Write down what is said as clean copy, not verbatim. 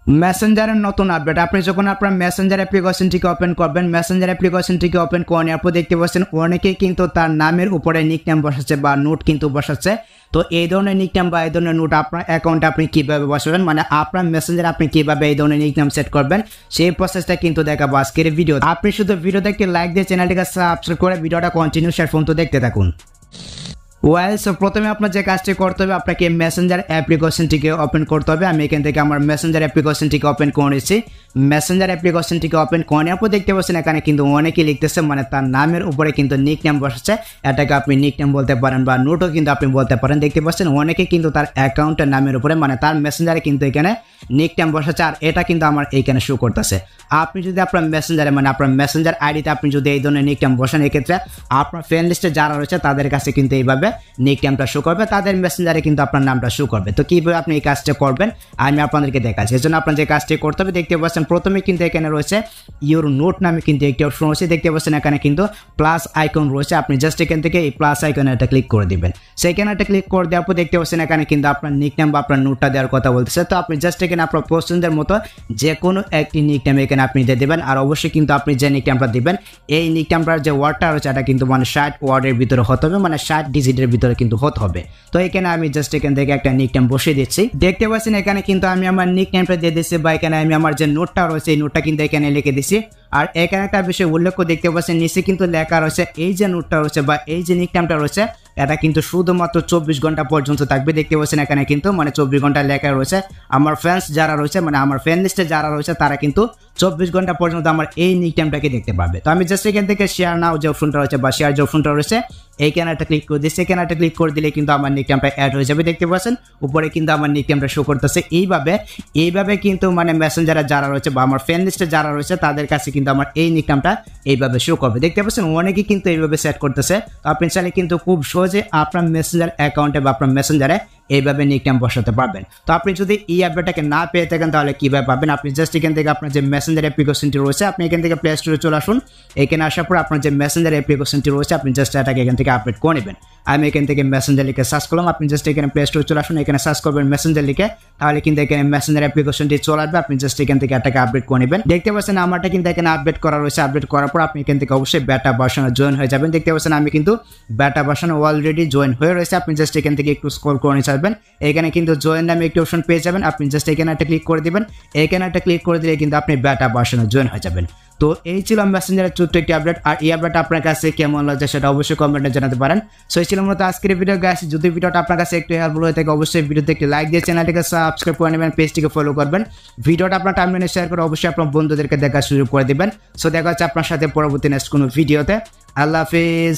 মেসেঞ্জারের নতুন আপডেট। আপনি যখন আপনার মেসেঞ্জার অ্যাপ্লিকেশনটিকে ওপেন করবেন, মেসেঞ্জার অ্যাপ্লিকেশনটিকে ওপেন করার পর দেখতে পাচ্ছেন অনেকেই কিন্তু তার নামের উপরে নিকনেম বসাচ্ছে বা নোট কিন্তু বসাচ্ছে। তো এই ধরনের নিকনেম বা এই ধরনের নোট আপনার অ্যাকাউন্টে আপনি কীভাবে বসাবেন, মানে আপনার মেসেঞ্জারে আপনি কীভাবে এই ধরনের নিকনেম সেট করবেন, সেই প্রসেসটা কিন্তু দেখাবো আজকের ভিডিও। আপনি শুধু ভিডিওতে একটি লাইক দিয়ে চ্যানেলটিকে সাবস্ক্রাইব করে ভিডিওটা কন্টিনিউ শেয়ার পর্যন্ত দেখতে থাকুন। সো প্রথমে আপনার যে কাজটি করতে হবে, আপনাকে মেসেঞ্জার অ্যাপ্লিকেশনটিকে ওপেন করতে হবে। আমি এখান থেকে আমার মেসেঞ্জার অ্যাপ্লিকেশনটিকে ওপেন করে নিচ্ছি। মেসেঞ্জার অ্যাপ্লিকেশনটিকে ওপেন করার পর দেখতে পাচ্ছেন এখানে কিন্তু অনেকেই লিখতেছে, মানে তার নামের উপরে কিন্তু নিকনেম বসাচ্ছে। এটাকে আপনি নিকনেম বলতে পারেন বা নোটও কিন্তু আপনি বলতে পারেন। দেখতে পাচ্ছেন অনেকে কিন্তু তার অ্যাকাউন্টের নামের উপরে, মানে তার মেসেঞ্জারে কিন্তু এখানে নিকনেম বসাচ্ছে, আর এটা কিন্তু আমার এইখানে শো করতেছে। আপনি যদি আপনার মেসেঞ্জারে, মানে আপনার মেসেঞ্জার আইডিতে আপনি যদি এই ধরনের নিকনেম বসান, এক্ষেত্রে আপনার ফ্রেন্ড লিস্টে যারা রয়েছে তাদের কাছে কিন্তু এইভাবে নিকনেমটা শো করবে, তাদের মেসেঞ্জারে কিন্তু আপনার নামটা শো করবে। তো কীভাবে আপনি এই কাজটা করবেন আমি আপনাদেরকে দেখাচ্ছি। এর জন্য আপনার যে কাজটি করতে হবে, দেখতে পাচ্ছেন প্রথমে কিন্তু এখানে রয়েছে ইউর নোট নামে কিন্তু একটি অপশন রয়েছে। দেখতে পাচ্ছেন এখানে কিন্তু প্লাস আইকন রয়েছে। আপনি জাস্ট এখান থেকে এই প্লাস আইকনে একটা ক্লিক করে দিবেন। সেইখানে একটা ক্লিক করে দেওয়ার পর দেখতে পাচ্ছেন এখানে কিন্তু আপনার নিকনেম বা আপনার নোটটা দেওয়ার কথা বলতেছে। তো আপনি জাস্ট এখানে আপনার পছন্দের মতো যে কোনো একটি নিকনেম এখানে আপনি দিয়ে দেবেন। আর অবশ্যই কিন্তু আপনি যে নিকনেমটা দিবেন, এই নিকনেমটার যে ওয়ার্ডটা রয়েছে এটা কিন্তু মানে 60 ওয়ার্ডের ভিতরে হতে হবে, মানে 60 ডিজিটের ভিতরে কিন্তু হতে হবে। তো এখানে আমি জাস্ট এখান থেকে একটা নিকনেম বসিয়ে দিচ্ছি। দেখতে পাচ্ছেন এখানে কিন্তু আমি আমার নিকনেমটা দিয়ে দিচ্ছি, বা এখানে আমি আমার যে নোটটা রয়েছে এই নোটটা কিন্তু এখানে লিখে দিচ্ছি। আর এখানে একটা বিষয় উল্লেখ করে দেখতে পাচ্ছেন নিচে কিন্তু লেখা রয়েছে এই যে নোটটা রয়েছে বা এই যে নিকনেমটা রয়েছে এটা কিন্তু শুধুমাত্র 24 ঘন্টা পর্যন্ত থাকবে। দেখতে পাচ্ছেন এখানে কিন্তু মানে 24 ঘন্টা লেখা রয়েছে। আমার ফ্রেন্ডস যারা রয়েছে, মানে আমার ফ্রেন্ড লিস্টে যারা রয়েছে তারা কিন্তু 24 ঘন্টা পর্যন্ত আমার এই নিকনেমটাকে দেখতে পাবে। তো আমি জাস্ট এখান থেকে শেয়ার নাও যে অপশনটা রয়েছে বা শেয়ার যে অপশনটা রয়েছে এইখানে একটা ক্লিক করে দিচ্ছি। এখানে একটা ক্লিক করে দিলে কিন্তু আমার নিকনেমটা অ্যাড হয়ে যাবে। দেখতে পাচ্ছেন উপরে কিন্তু আমার নিকনেমটা শো করতেছে। এইভাবে কিন্তু মানে মেসেঞ্জারে যারা রয়েছে বা আমার ফ্রেন্ড লিস্টে যারা রয়েছে তাদের কাছে কিন্তু আমার এই নিকনেমটা এইভাবে শো করবে। দেখতে পাচ্ছেন অনেকেই কিন্তু এইভাবে সেট করতেছে। তো আপনি চাইলে কিন্তু খুব সহজে আপনার মেসেঞ্জার অ্যাকাউন্টে বা আপনার মেসেঞ্জারে এইভাবে নিকনেম বসাতে পারবেন। তো আপনি যদি এই আপডেটটাকে না পেয়ে থাকেন তাহলে কীভাবে পাবেন, আপনি জাস্ট এখান থেকে আপনার যে মেসেঞ্জার অ্যাপ্লিকেশনটি রয়েছে আপনি এখান থেকে প্লে স্টোরে চলে আসুন। এখানে আসার পর আপনার যে মেসেঞ্জার অ্যাপ্লিকেশনটি রয়েছে আপনি জাস্ট এটাকে এখান থেকে আপডেট করে নেবেন। আমি এখান থেকে মেসেঞ্জার লিখে সার্চ করলাম। আপনি জাস্ট এখানে প্লে স্টোরে চলে আসুন, এখানে সার্চ করবেন মেসেঞ্জার লিখে, তাহলে কিন্তু এখানে মেসেঞ্জার অ্যাপ্লিকেশনটি চলে আসবে। আপনি জাস্ট এখান থেকে এটাকে আপডেট করে নেবেন। দেখতে পাচ্ছেন আমারটা কিন্তু এখানে আপডেট করা রয়েছে। আপডেট করার পর আপনি এখান থেকে অবশ্যই বেটা ভার্সনে জয়েন হয়ে যাবেন। দেখতে পাচ্ছেন আমি কিন্তু বেটা ভার্সনে অলরেডি জয়েন হয়ে রয়েছে। আপনি জাস্ট এখান থেকে একটু স্ক্রল করে নিয়ে যাবেন। এখানে কিন্তু জয়েন নামে একটি অপশন পেয়ে যাবেন। আপনি জাস্ট এখানে একটা ক্লিক করে দিবেন। এখানে একটা ক্লিক করে দিলে কিন্তু আপনি বেটা ভার্সনে জয়েন হয়ে যাবেন। তো এই ছিল মেসেঞ্জারের ছোট্ট একটি আপডেট। আর এই আপডেট আপনার কাছে কেমন লাগছে সেটা অবশ্যই কমেন্টে জানাতে পারেন। সো এই ছিল মূলত আজকের ভিডিও গাইস। যদি ভিডিওটা আপনার কাছে একটু হেল্পফুল হয়ে থাকে অবশ্যই ভিডিওতে একটি লাইক দিয়ে চ্যানেলটিকে সাবস্ক্রাইব করে নেবেন, পেজটিকে ফলো করবেন, ভিডিওটা আপনার টাইমলাইনে শেয়ার করে অবশ্যই আপনার বন্ধুদেরকে দেখার সুযোগ করে দিবেন। সো দেখা হচ্ছে আপনার সাথে পরবর্তী নেক্সট কোনো ভিডিওতে। আল্লাহ হাফিজ।